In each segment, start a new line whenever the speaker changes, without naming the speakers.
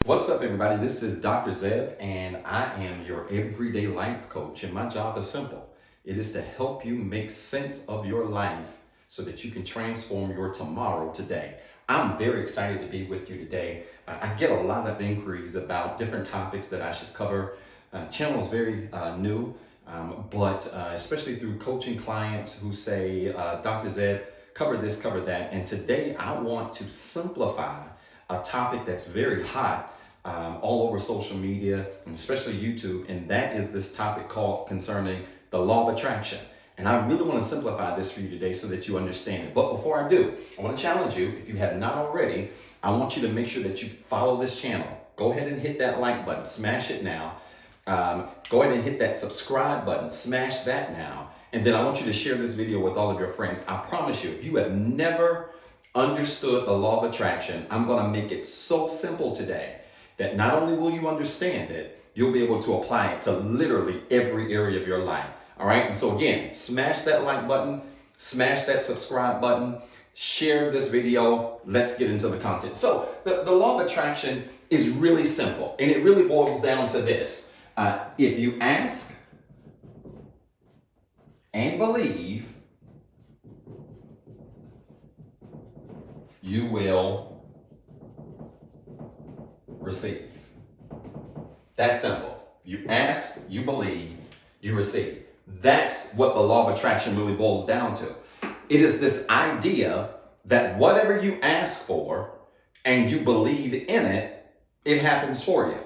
What's up, everybody? This is Dr. Zeb, and I am your everyday life coach. And my job is simple. It is to help you make sense of your life so that you can transform your tomorrow today. I'm very excited to be with you today. I get a lot of inquiries about different topics that I should cover. Channel is very new, but especially through coaching clients who say, Dr. Zeb, cover this, cover that. And today I want to simplify a topic that's very hot all over social media, and especially YouTube, and that is this topic called concerning the law of attraction. And I really want to simplify this for you today so that you understand it. But before I do, I want to challenge you, if you have not already, I want you to make sure that you follow this channel. Go ahead and hit that like button, smash it now. Go ahead and hit that subscribe button, smash that now. And then I want you to share this video with all of your friends. I promise you, if you have never understood the law of attraction, I'm going to make it so simple today that not only will you understand it, you'll be able to apply it to literally every area of your life. All right. And so again, smash that like button, smash that subscribe button, share this video. Let's get into the content. So the law of attraction is really simple, and it really boils down to this. If you ask and believe, you will receive. That's simple. You ask, you believe, you receive. That's what the law of attraction really boils down to. It is this idea that whatever you ask for and you believe in it, it happens for you.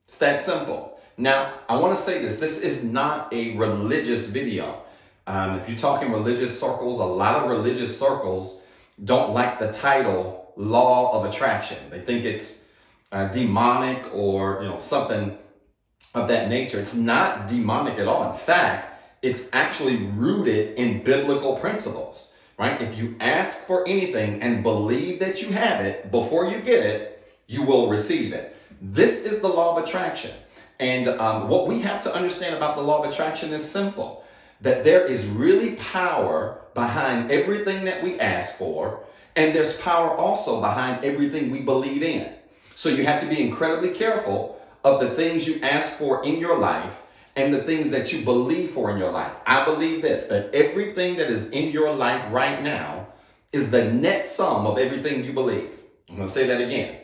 It's that simple. Now, I want to say this is not a religious video. If you're talking religious circles, a lot of religious circles don't like the title Law of Attraction. They think it's demonic or something of that nature. It's not demonic at all. In fact, it's actually rooted in biblical principles, right? If you ask for anything and believe that you have it before you get it, you will receive it. This is the law of attraction. And what we have to understand about the law of attraction is simple, that there is really power behind everything that we ask for, and there's power also behind everything we believe in. So you have to be incredibly careful of the things you ask for in your life and the things that you believe for in your life. I believe this, that everything that is in your life right now is the net sum of everything you believe. I'm going to say that again.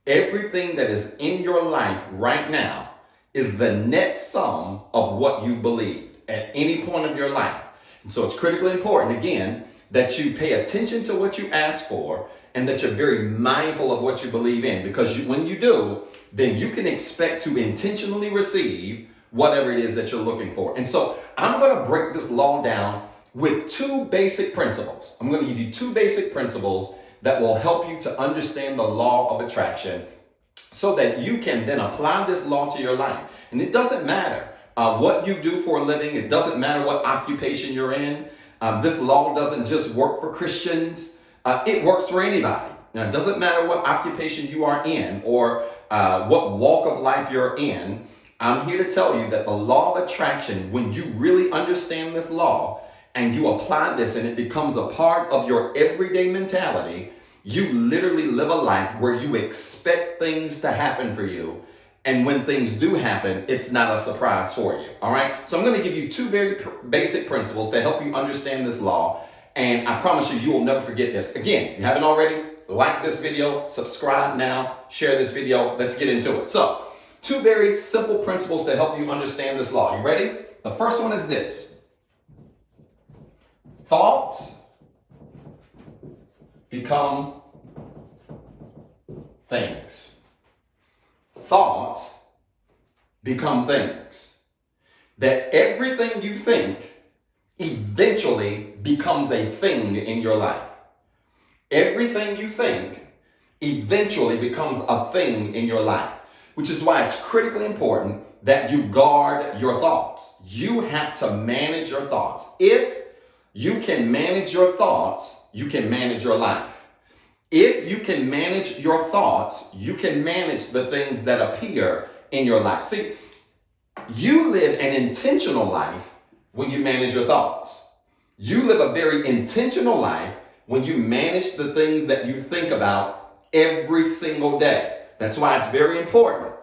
Everything that is in your life right now is the net sum of what you believed at any point of your life. And so it's critically important, again, that you pay attention to what you ask for and that you're very mindful of what you believe in, because when you do, then you can expect to intentionally receive whatever it is that you're looking for. And so I'm going to break this law down with two basic principles. I'm going to give you two basic principles that will help you to understand the law of attraction so that you can then apply this law to your life. And it doesn't matter what you do for a living. It doesn't matter what occupation you're in. This law doesn't just work for Christians. It works for anybody. Now, it doesn't matter what occupation you are in or what walk of life you're in. I'm here to tell you that the law of attraction, when you really understand this law and you apply this and it becomes a part of your everyday mentality, you literally live a life where you expect things to happen for you. And when things do happen, it's not a surprise for you. All right. So I'm going to give you two very basic principles to help you understand this law. And I promise you, you will never forget this. Again, if you haven't already, like this video, subscribe now, share this video. Let's get into it. So, two very simple principles to help you understand this law. You ready? The first one is this. Thoughts become things. Thoughts become things. That everything you think eventually becomes a thing in your life. Everything you think eventually becomes a thing in your life, which is why it's critically important that you guard your thoughts. You have to manage your thoughts. If you can manage your thoughts, you can manage your life. If you can manage your thoughts, you can manage the things that appear in your life. See, you live an intentional life when you manage your thoughts. You live a very intentional life when you manage the things that you think about every single day. That's why it's very important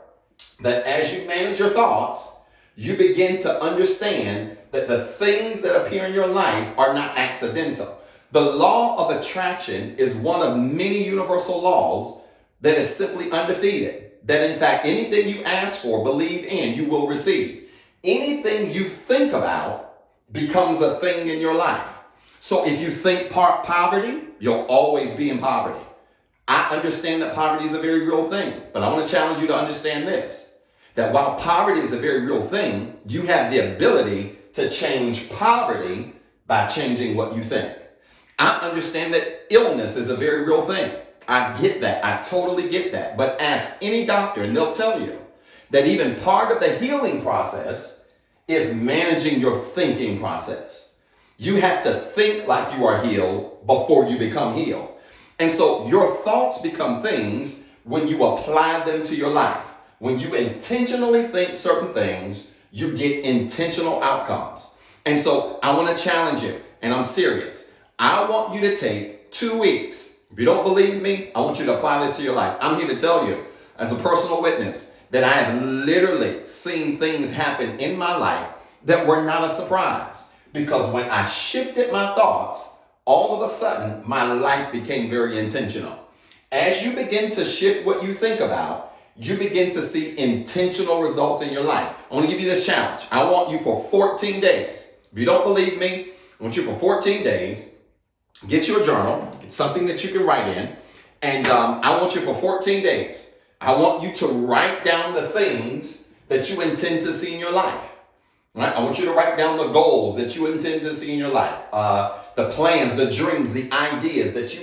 that as you manage your thoughts, you begin to understand that the things that appear in your life are not accidental. The law of attraction is one of many universal laws that is simply undefeated. That in fact, anything you ask for, believe in, you will receive. Anything you think about becomes a thing in your life. So if you think poverty, you'll always be in poverty. I understand that poverty is a very real thing, but I want to challenge you to understand this, that while poverty is a very real thing, you have the ability to change poverty by changing what you think. I understand that illness is a very real thing. I get that. I totally get that. But ask any doctor and they'll tell you that even part of the healing process is managing your thinking process. You have to think like you are healed before you become healed. And so your thoughts become things when you apply them to your life. When you intentionally think certain things, you get intentional outcomes. And so I want to challenge you, and I'm serious. I want you to take 2 weeks. If you don't believe me, I want you to apply this to your life. I'm here to tell you, as a personal witness, that I have literally seen things happen in my life that were not a surprise. Because when I shifted my thoughts, all of a sudden, my life became very intentional. As you begin to shift what you think about, you begin to see intentional results in your life. I want to give you this challenge. I want you for 14 days. If you don't believe me, I want you for 14 days, get you a journal, get something that you can write in, and I want you for 14 days. I want you to write down the things that you intend to see in your life. Right? I want you to write down the goals that you intend to see in your life, the plans, the dreams, the ideas that you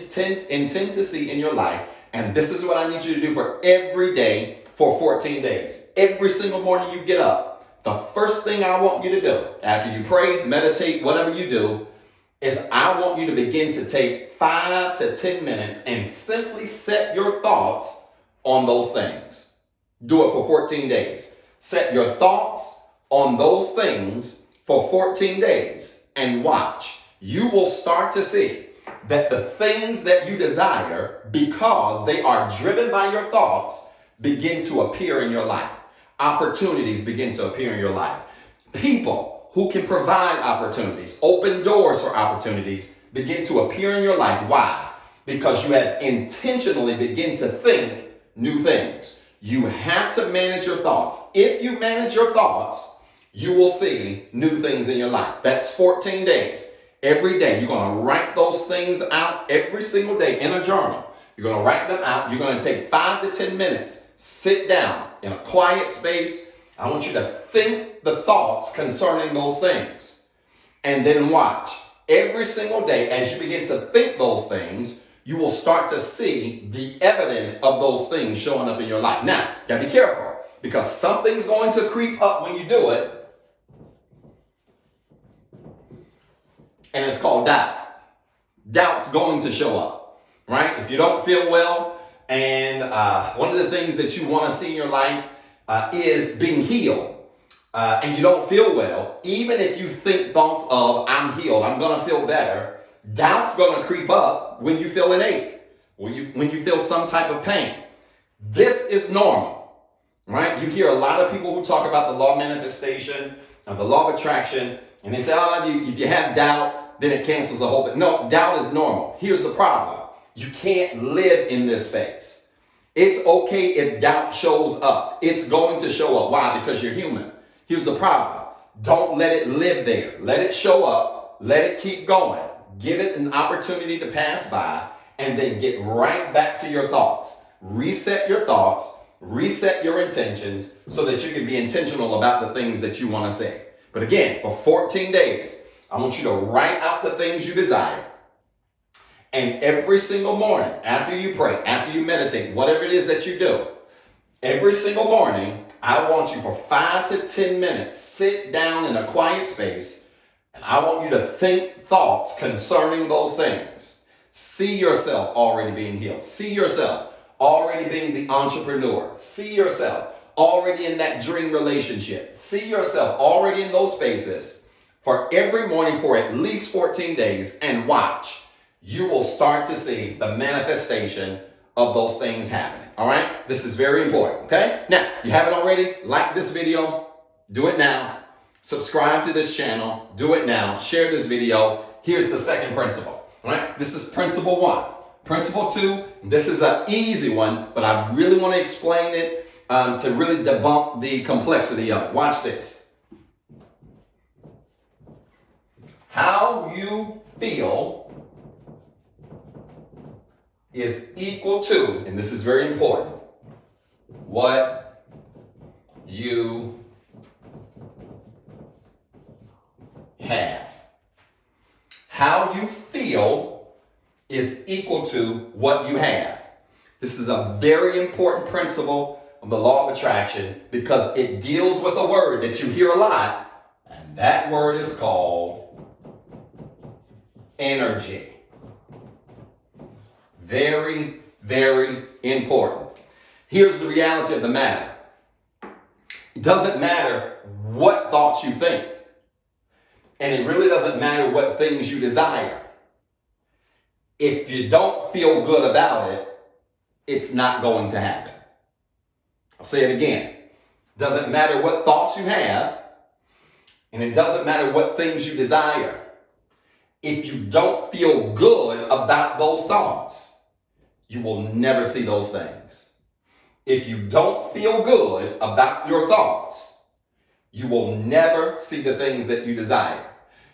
intend to see in your life. And this is what I need you to do for every day for 14 days. Every single morning you get up, the first thing I want you to do after you pray, meditate, whatever you do, is I want you to begin to take 5 to 10 minutes and simply set your thoughts on those things. Do it for 14 days. Set your thoughts on those things for 14 days and watch. You will start to see that the things that you desire, because they are driven by your thoughts, begin to appear in your life. Opportunities begin to appear in your life. People who can provide opportunities, open doors for opportunities, begin to appear in your life. Why? Because you have intentionally begin to think new things. You have to manage your thoughts. If you manage your thoughts, you will see new things in your life. That's 14 days. Every day, you're going to write those things out every single day in a journal. You're going to write them out. You're going to take 5 to 10 minutes. Sit down in a quiet space. I want you to think the thoughts concerning those things. And then watch. Every single day, as you begin to think those things, you will start to see the evidence of those things showing up in your life. Now, you got to be careful, because something's going to creep up when you do it. And it's called doubt. Doubt's going to show up, right? If you don't feel well, and one of the things that you want to see in your life is being healed, and you don't feel well, even if you think thoughts of, I'm healed, I'm going to feel better, doubt's going to creep up when you feel an ache, when you feel some type of pain. This is normal, right? You hear a lot of people who talk about the law of manifestation, the law of attraction, and they say, if you have doubt, then it cancels the whole thing. No, doubt is normal. Here's the problem. You can't live in this space. It's okay if doubt shows up. It's going to show up. Why? Because you're human. Here's the problem. Don't let it live there. Let it show up. Let it keep going. Give it an opportunity to pass by, and then get right back to your thoughts. Reset your thoughts. Reset your intentions so that you can be intentional about the things that you want to say. But again, for 14 days, I want you to write out the things you desire. And every single morning, after you pray, after you meditate, whatever it is that you do, every single morning, I want you for 5 to 10 minutes, sit down in a quiet space, and I want you to think thoughts concerning those things. See yourself already being healed. See yourself already being the entrepreneur. See yourself already in that dream relationship. See yourself already in those spaces for every morning for at least 14 days, and watch. You will start to see the manifestation of those things happening. All right? This is very important. Okay? Now, if you haven't already, like this video, do it now. Subscribe to this channel, do it now. Share this video. Here's the second principle. All right? This is principle 1. Principle 2, this is an easy one, but I really want to explain it to really debunk the complexity of it. Watch this. How you feel is equal to, and this is very important, what you have. How you feel is equal to what you have. This is a very important principle of the law of attraction because it deals with a word that you hear a lot, and that word is called energy. Very, very important. Here's the reality of the matter. It doesn't matter what thoughts you think. And it really doesn't matter what things you desire. If you don't feel good about it, it's not going to happen. I'll say it again. Doesn't matter what thoughts you have, and it doesn't matter what things you desire. If you don't feel good about those thoughts, you will never see those things. If you don't feel good about your thoughts, you will never see the things that you desire.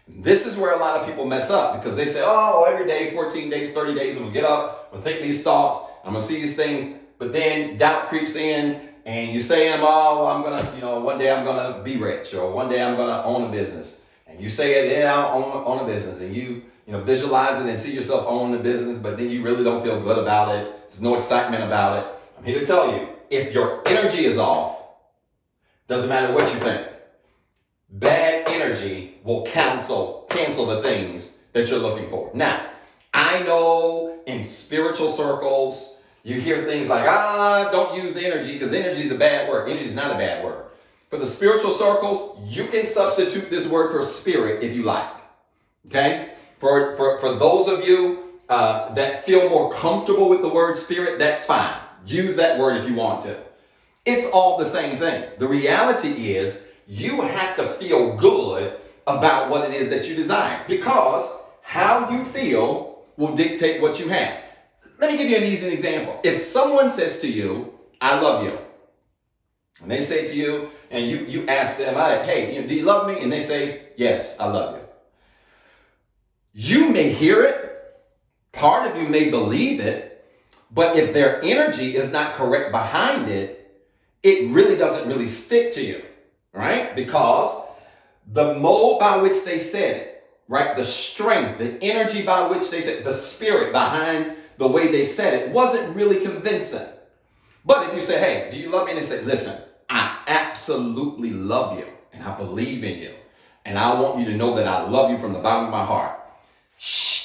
This is where a lot of people mess up because they say, oh, every day, 14 days, 30 days, I'm going to get up, I'm going to think these thoughts, I'm going to see these things, but then doubt creeps in and you say, I'm going to, one day I'm going to be rich or one day I'm going to own a business. And you say it, yeah, I'll own a business, and you visualize it and see yourself owning a business, but then you really don't feel good about it. There's no excitement about it. I'm here to tell you, if your energy is off, doesn't matter what you think. Bad energy will cancel the things that you're looking for. Now, I know in spiritual circles, you hear things like, don't use energy because energy is a bad word. Energy is not a bad word. For the spiritual circles, you can substitute this word for spirit if you like. Okay? For those of you that feel more comfortable with the word spirit, that's fine. Use that word if you want to. It's all the same thing. The reality is you have to feel good about what it is that you desire because how you feel will dictate what you have. Let me give you an easy example. If someone says to you, I love you, and they say to you, and you ask them, hey, do you love me? And they say, yes, I love you. You may hear it, part of you may believe it, but if their energy is not correct behind it, it really doesn't really stick to you, right? Because the mode by which they said it, right? The strength, the energy by which they said it, the spirit behind the way they said it wasn't really convincing. But if you say, hey, do you love me? And they say, listen, I absolutely love you and I believe in you. And I want you to know that I love you from the bottom of my heart.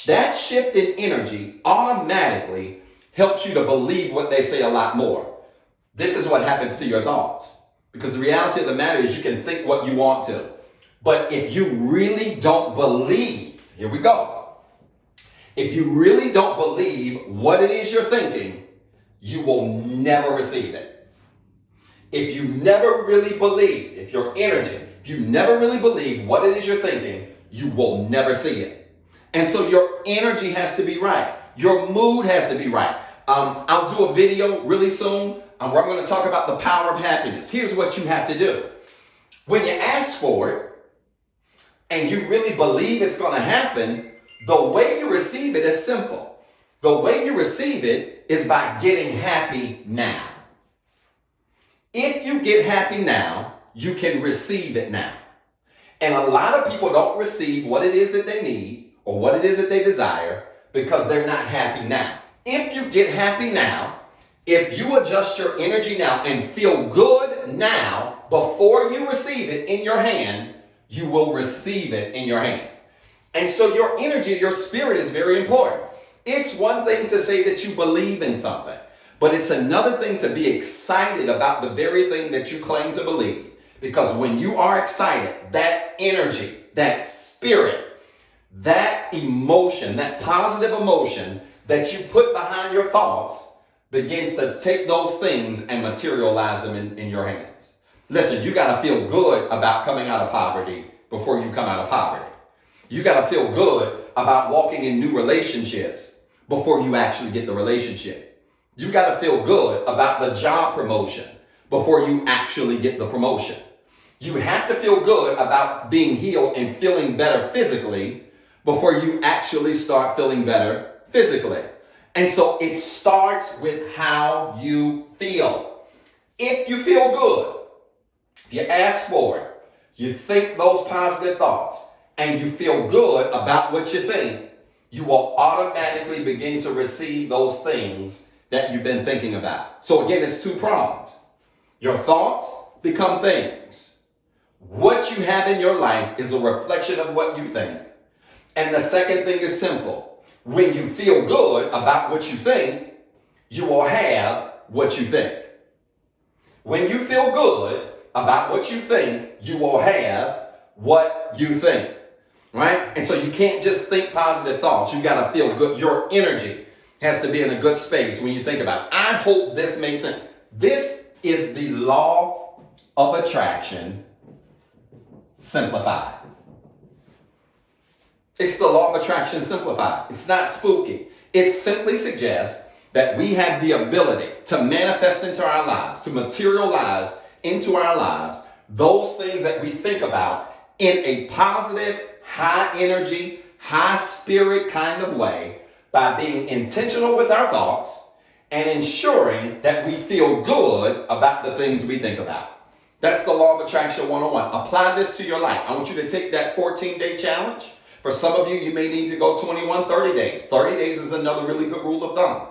That shift in energy automatically helps you to believe what they say a lot more. This is what happens to your thoughts. Because the reality of the matter is you can think what you want to. But if you really don't believe, here we go. If you really don't believe what it is you're thinking, you will never receive it. If you never really believe, if your energy, if you never really believe what it is you're thinking, you will never see it. And so your energy has to be right. Your mood has to be right. I'll do a video really soon where I'm going to talk about the power of happiness. Here's what you have to do. When you ask for it and you really believe it's going to happen, the way you receive it is simple. The way you receive it is by getting happy now. If you get happy now, you can receive it now. And a lot of people don't receive what it is that they need or what it is that they desire because they're not happy now. If you get happy now, if you adjust your energy now and feel good now before you receive it in your hand, you will receive it in your hand. And so your energy, your spirit is very important. It's one thing to say that you believe in something, but it's another thing to be excited about the very thing that you claim to believe. Because when you are excited, that energy, that spirit, that emotion, that positive emotion that you put behind your thoughts begins to take those things and materialize them in your hands. Listen, you got to feel good about coming out of poverty before you come out of poverty. You got to feel good about walking in new relationships before you actually get the relationship. You got to feel good about the job promotion before you actually get the promotion. You have to feel good about being healed and feeling better physically before you actually start feeling better physically. And so it starts with how you feel. If you feel good, if you ask for it, you think those positive thoughts, and you feel good about what you think, you will automatically begin to receive those things that you've been thinking about. So again, it's two-pronged. Your thoughts become things. What you have in your life is a reflection of what you think. And the second thing is simple. When you feel good about what you think, you will have what you think. When you feel good about what you think, you will have what you think. Right? And so you can't just think positive thoughts. You got to feel good. Your energy has to be in a good space when you think about it. I hope this makes sense. This is the law of attraction simplified. It's the law of attraction simplified. It's not spooky. It simply suggests that we have the ability to manifest into our lives, to materialize into our lives, those things that we think about in a positive, high energy, high spirit kind of way by being intentional with our thoughts and ensuring that we feel good about the things we think about. That's the law of attraction 101. Apply this to your life. I want you to take that 14-day challenge. For some of you, you may need to go 21, 30 days. 30 days is another really good rule of thumb.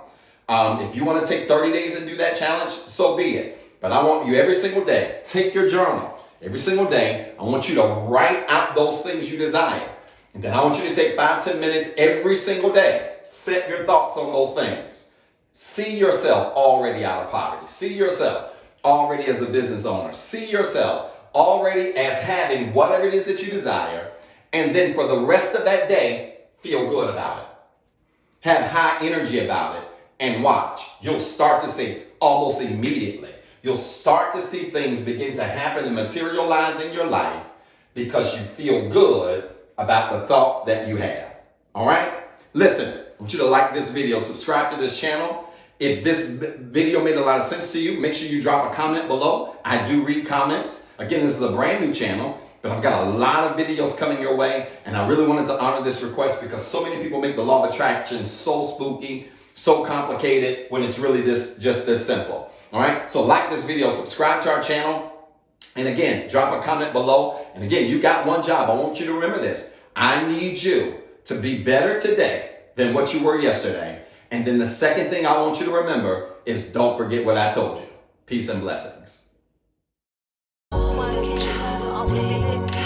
If you want to take 30 days and do that challenge, so be it. But I want you every single day, take your journal. Every single day, I want you to write out those things you desire. And then I want you to take 5-10 minutes every single day. Set your thoughts on those things. See yourself already out of poverty. See yourself already as a business owner. See yourself already as having whatever it is that you desire. And then for the rest of that day, feel good about it. Have high energy about it and watch. You'll start to see almost immediately. You'll start to see things begin to happen and materialize in your life because you feel good about the thoughts that you have. All right? Listen, I want you to like this video, subscribe to this channel. If this video made a lot of sense to you, make sure you drop a comment below. I do read comments. Again, this is a brand new channel, but I've got a lot of videos coming your way, and I really wanted to honor this request because so many people make the law of attraction so spooky, so complicated, when it's really just this simple. All right, so like this video, subscribe to our channel, and again, drop a comment below. And again, you got one job. I want you to remember this. I need you to be better today than what you were yesterday. And then the second thing I want you to remember is don't forget what I told you. Peace and blessings.
Why can't you have always be this?